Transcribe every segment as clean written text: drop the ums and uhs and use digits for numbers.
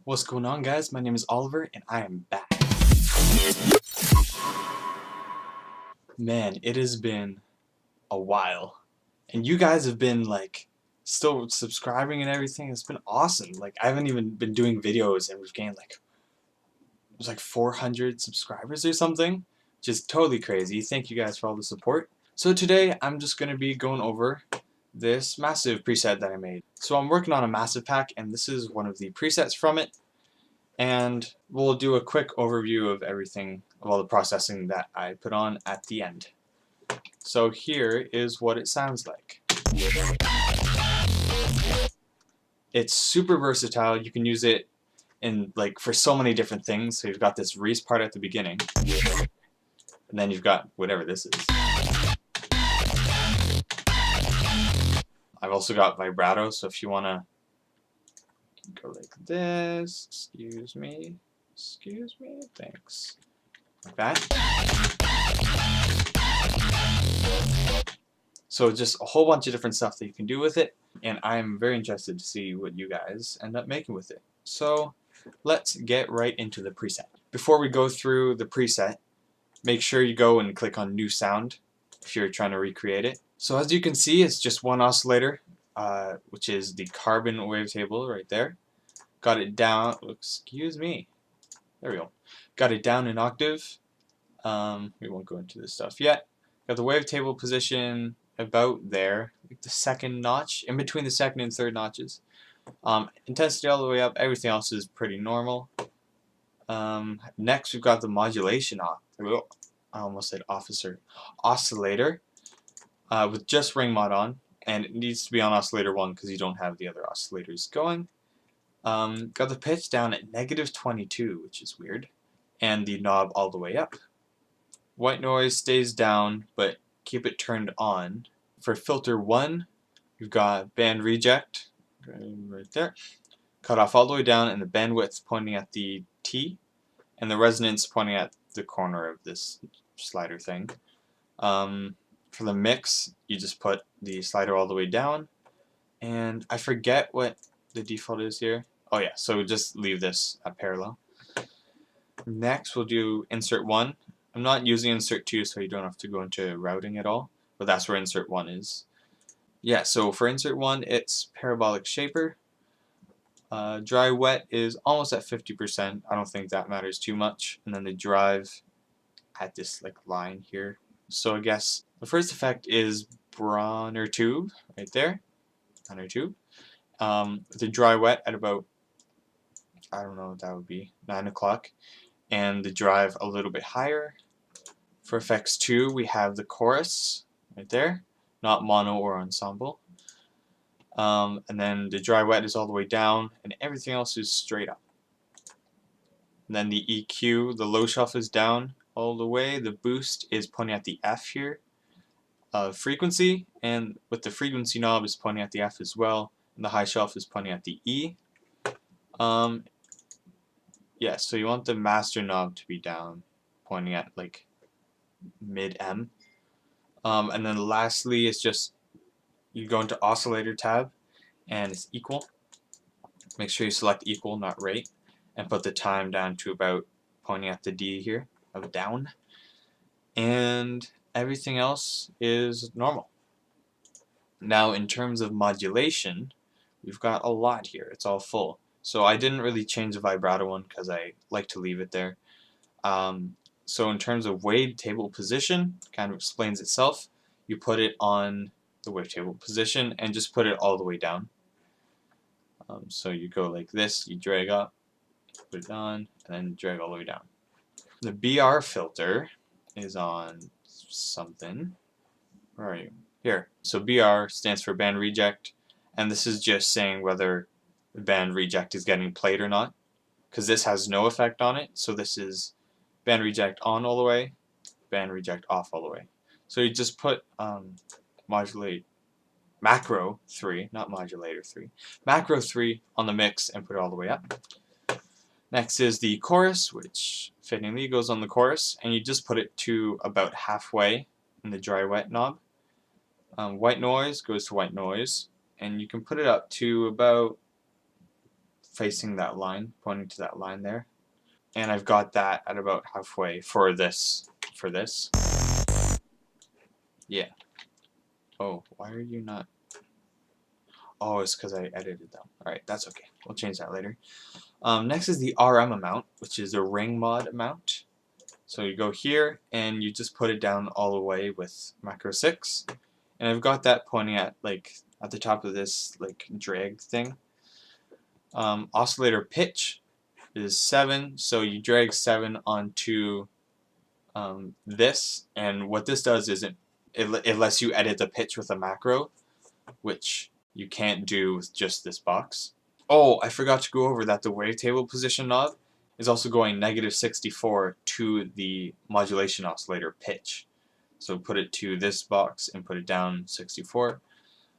What's going on, guys? My name is Oliver and I am back. Man, it has been a while. And you guys have been like still subscribing and everything. It's been awesome. Like I haven't even been doing videos and we've gained like it was like 400 subscribers or something. Which is totally crazy. Thank you guys for all the support. So today I'm just gonna be going over this massive preset that I made. So I'm working on a massive pack and this is one of the presets from it. And we'll do a quick overview of everything, of all the processing that I put on at the end. So here is what it sounds like. It's super versatile. You can use it in for so many different things. So you've got this Reese part at the beginning, and then you've got whatever this is. I've also got vibrato, so if you want to go like this, excuse me, thanks, like that. So just a whole bunch of different stuff that you can do with it, and I'm very interested to see what you guys end up making with it. So let's get right into the preset. Before we go through the preset, make sure you go and click on New Sound if you're trying to recreate it. So as you can see, it's just one oscillator, which is the carbon wavetable right there. Got it down, excuse me, there we go. Got it down an octave. We won't go into this stuff yet. Got the wavetable position about there, like the second notch, in between the second and third notches. Intensity all the way up, everything else is pretty normal. Next we've got the modulation I almost said oscillator with just ring mod on, and it needs to be on oscillator 1 because you don't have the other oscillators going. Got the pitch down at -22, which is weird, and the knob all the way up. White noise stays down, but keep it turned on. For filter 1, you've got band reject right there, cut off all the way down, and the bandwidth pointing at the T, and the resonance pointing at the corner of this slider thing. For the mix, you just put the slider all the way down, and I forget what the default is here. Oh yeah, so just leave this at parallel. Next we'll do insert 1. I'm not using insert 2 so you don't have to go into routing at all, but that's where insert 1 is. Yeah, so for insert 1 it's parabolic shaper. Dry wet is almost at 50%. I don't think that matters too much. And then the drive at this line here. So I guess the first effect is Bronner tube right there. Bronner tube. The dry wet at about, I don't know what that would be, 9 o'clock. And the drive a little bit higher. For effects 2 we have the chorus right there, not mono or ensemble. And then the dry wet is all the way down and everything else is straight up. And then the EQ, the low shelf is down all the way, the boost is pointing at the F here. Frequency, and with the frequency knob is pointing at the F as well, and the high shelf is pointing at the E. Yeah, so you want the master knob to be down, pointing at mid M. And then lastly, it's just you go into oscillator tab, and it's equal. Make sure you select equal, not rate, and put the time down to about pointing at the D here of down. And everything else is normal. Now, in terms of modulation, we've got a lot here. It's all full. So I didn't really change the vibrato one because I like to leave it there. So in terms of wavetable position, kind of explains itself. You put it on the wavetable position and just put it all the way down. So you go like this, you drag up, put it on, and then drag all the way down. The BR filter is on something. Where are you? Here. So BR stands for band reject, and this is just saying whether the band reject is getting played or not, because this has no effect on it. So this is band reject on all the way, band reject off all the way. So you just put macro 3, not modulator 3, macro 3 on the mix and put it all the way up. Next is the chorus, which fittingly goes on the chorus, and you just put it to about halfway in the dry wet knob. White noise goes to white noise, and you can put it up to about facing that line, pointing to that line there. And I've got that at about halfway for this. Yeah. Oh, why are you not? Oh, it's because I edited them. Alright, that's okay. We'll change that later. Next is the RM amount, which is the ring mod amount. So you go here, and you just put it down all the way with macro 6. And I've got that pointing at, like, at the top of this, like, drag thing. Oscillator pitch is 7, so you drag 7 onto this, and what this does is it lets you edit the pitch with a macro, which you can't do with just this box. Oh, I forgot to go over that the wavetable position knob is also going -64 to the modulation oscillator pitch. So put it to this box and put it down 64.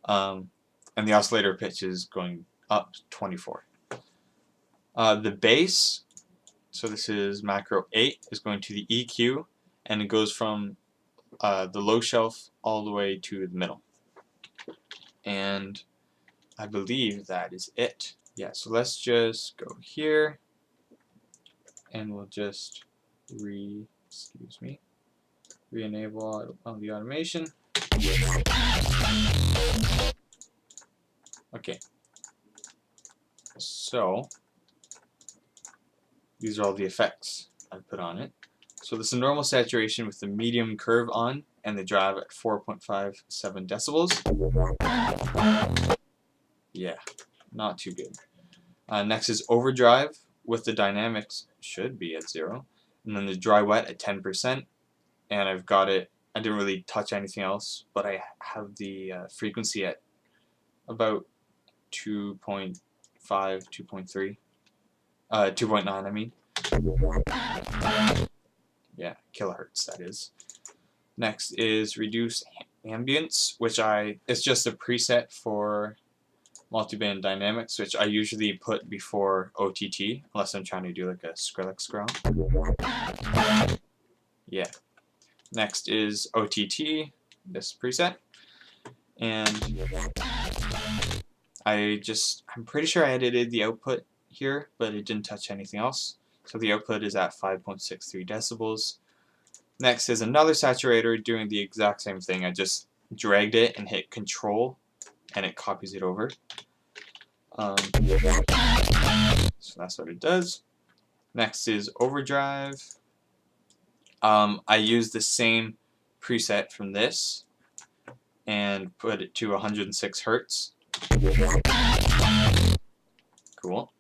And the oscillator pitch is going up 24. The bass, so this is macro 8, is going to the EQ, and it goes from the low shelf all the way to the middle. And I believe that is it. Yeah, so let's just go here, and we'll just re-enable the automation. Okay. So these are all the effects I put on it. So this is normal saturation with the medium curve on and the drive at 4.57 decibels. Yeah, not too good. Next is overdrive with the dynamics should be at 0. And then the dry wet at 10%. And I've got it, I didn't really touch anything else, but I have the frequency at about 2.5, 2.3. 2.9, I mean. Yeah, kilohertz, that is. Next is reduce ambience, which it's just a preset for multiband dynamics, which I usually put before OTT, unless I'm trying to do like a Skrillex ground. Yeah. Next is OTT, this preset. And I'm pretty sure I edited the output here, but it didn't touch anything else. So the output is at 5.63 decibels. Next is another saturator doing the exact same thing. I just dragged it and hit Control, and it copies it over. So that's what it does. Next is overdrive. I use the same preset from this and put it to 106 Hertz. Cool.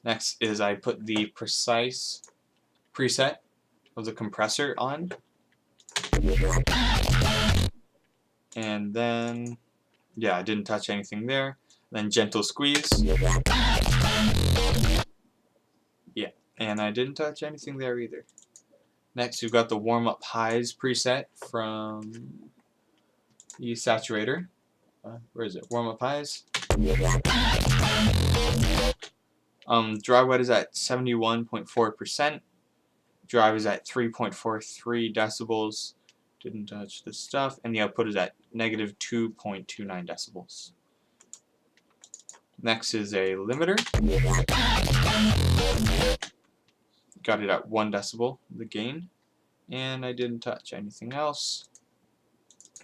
Next is I put the precise preset of the compressor on. And then, yeah, I didn't touch anything there. Then gentle squeeze. Yeah, and I didn't touch anything there either. Next, we've got the warm-up highs preset from the saturator. Where is it? Warm-up highs. Dry wet is at 71.4%. Drive is at 3.43 decibels. Didn't touch this stuff. And the output is at -2.29 decibels. Next is a limiter. Got it at 1 decibel, the gain. And I didn't touch anything else.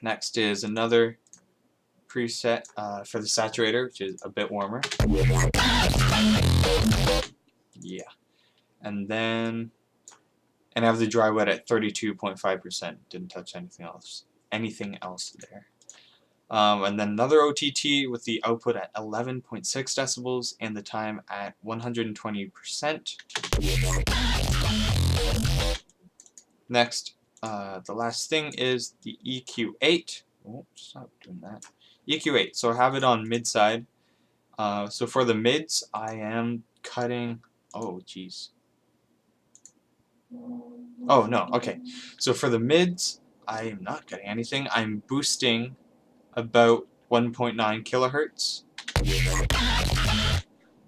Next is another preset for the saturator, which is a bit warmer. Yeah. And then, and I have the dry wet at 32.5%. Didn't touch anything else there. And then another OTT with the output at 11.6 decibels and the time at 120%. Next, the last thing is the EQ8. Oh, stop doing that. EQ8. So I have it on mid side. So for the mids, I am cutting. Oh, jeez. Oh no. Okay. So for the mids, I am not cutting anything. I'm boosting about 1.9 kilohertz,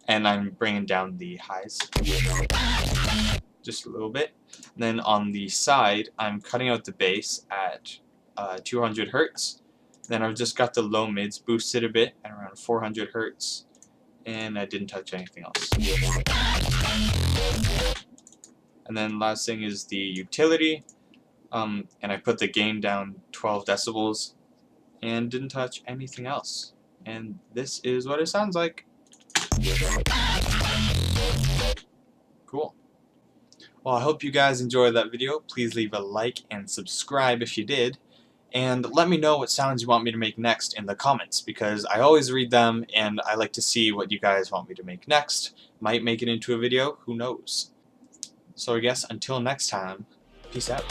and I'm bringing down the highs just a little bit. Then on the side, I'm cutting out the bass at 200 hertz. Then I've just got the low mids boosted a bit at around 400 hertz, and I didn't touch anything else. And then last thing is the utility, and I put the gain down 12 decibels and didn't touch anything else. And this is what it sounds like. Cool. Well, I hope you guys enjoyed that video. Please leave a like and subscribe if you did. And let me know what sounds you want me to make next in the comments, because I always read them and I like to see what you guys want me to make next. Might make it into a video, who knows. So I guess until next time, peace out.